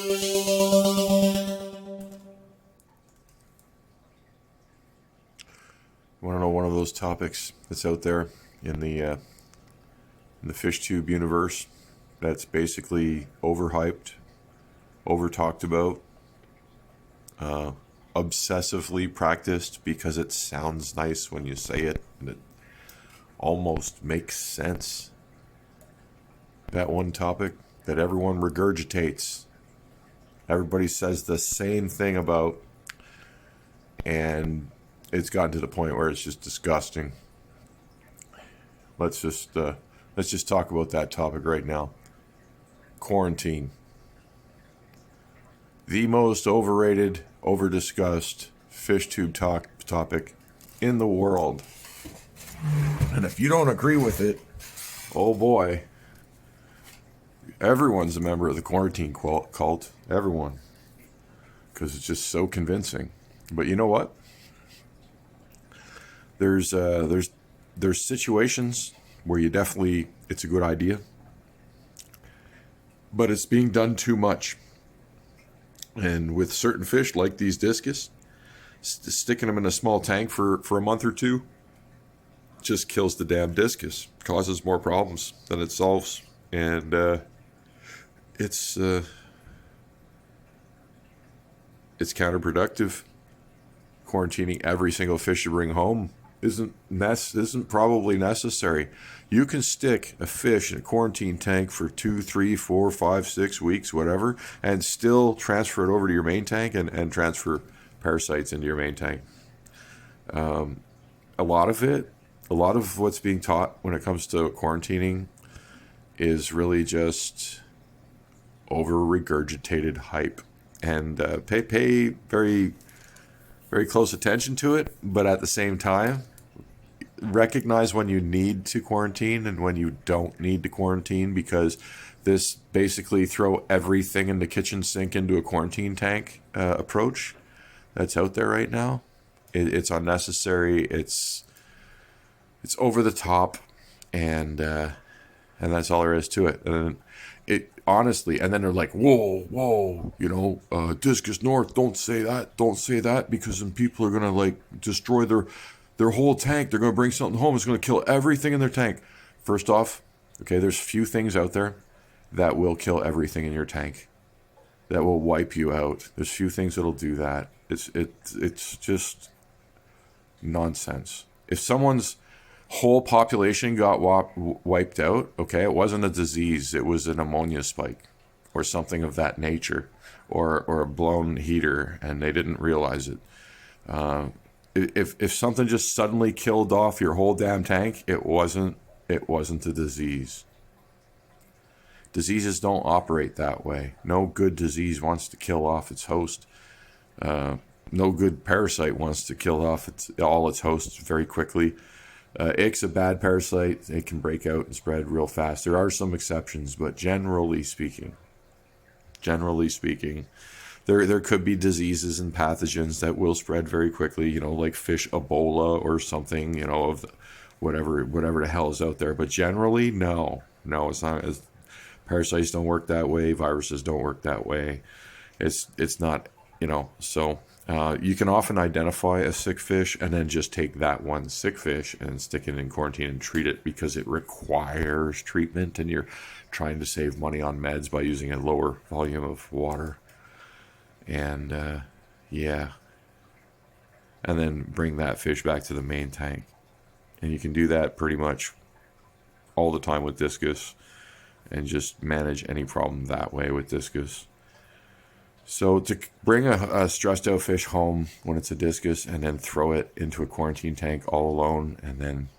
Want to know one of those topics that's out there in the fish tube universe that's basically overhyped, over talked about, obsessively practiced because it sounds nice when you say it and it almost makes sense. That one topic that everyone regurgitates, everybody says the same thing about, and it's gotten to the point where it's just disgusting. Let's just talk about that topic right now. Quarantine. The most overrated, over-discussed fish tube topic in the world. And if you don't agree with it, oh boy, everyone's a member of the quarantine cult. Everyone. Because it's just so convincing. But you know what? There's situations where it's a good idea, but it's being done too much. And with certain fish like these discus, sticking them in a small tank for a month or two just kills the damn discus, causes more problems than it solves, and it's counterproductive. Quarantining every single fish you bring home isn't probably necessary. You can stick a fish in a quarantine tank for 2, 3, 4, 5, 6 weeks, whatever, and still transfer it over to your main tank and transfer parasites into your main tank. A lot of what's being taught when it comes to quarantining is really just over regurgitated hype, and pay very, very close attention to it, but at the same time, recognize when you need to quarantine and when you don't need to quarantine, because this basically throw everything in the kitchen sink into a quarantine tank approach that's out there right now. It's unnecessary. It's over the top, and that's all there is to it. And it honestly, and then they're like, whoa, Discus North, don't say that, because then people are gonna like destroy their whole tank. They're gonna bring something home. It's gonna kill everything in their tank. First off, okay, there's few things out there that will kill everything in your tank, that will wipe you out. There's few things that'll do that. It's just nonsense. If someone's whole population got wiped out, okay, it wasn't a disease, it was an ammonia spike or something of that nature, or a blown heater, and they didn't realize it. If something just suddenly killed off your whole damn tank, it wasn't a disease. Diseases don't operate that way. No good disease wants to kill off its host. No good parasite wants to kill off all its hosts very quickly. Ick's a bad parasite. It can break out and spread real fast. There are some exceptions, but generally speaking, there could be diseases and pathogens that will spread very quickly, like fish Ebola or something, of whatever the hell is out there. But generally, no, it's not. Parasites don't work that way. Viruses don't work that way. It's not, so. You can often identify a sick fish and then just take that one sick fish and stick it in quarantine and treat it, because it requires treatment and you're trying to save money on meds by using a lower volume of water. And and then bring that fish back to the main tank. And you can do that pretty much all the time with discus, and just manage any problem that way with discus. So to bring a stressed out fish home when it's a discus and then throw it into a quarantine tank all alone, and then,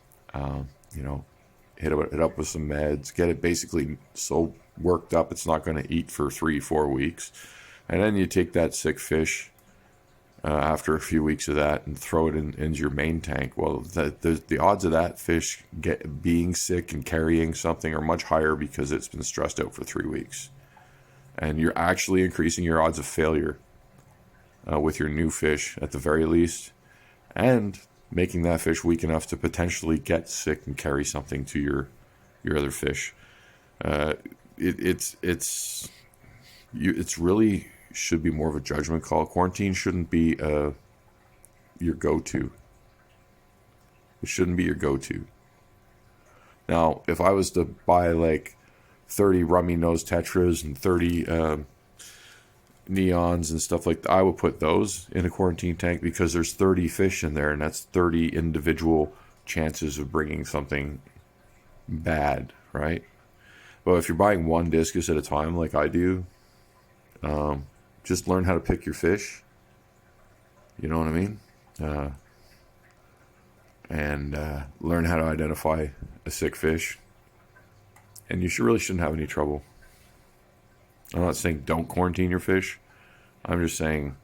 hit it up with some meds, get it basically so worked up it's not going to eat for 3-4 weeks. And then you take that sick fish after a few weeks of that and throw it into your main tank. Well, the odds of that fish being sick and carrying something are much higher because it's been stressed out for 3 weeks. And you're actually increasing your odds of failure with your new fish at the very least, and making that fish weak enough to potentially get sick and carry something to your other fish. It's it's really should be more of a judgment call. Quarantine shouldn't be your go-to. It shouldn't be your go-to. Now, if I was to buy like 30 rummy nose tetras and 30 neons and stuff like that, I would put those in a quarantine tank because there's 30 fish in there, and that's 30 individual chances of bringing something bad, right? But if you're buying one discus at a time like I do, just learn how to pick your fish. You know what I mean? And learn how to identify a sick fish. And you really shouldn't have any trouble. I'm not saying don't quarantine your fish. I'm just saying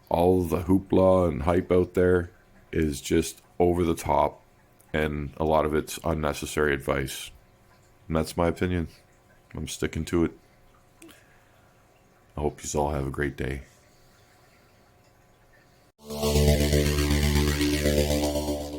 all the hoopla and hype out there is just over the top, and a lot of it's unnecessary advice. And that's my opinion. I'm sticking to it. I hope you all have a great day.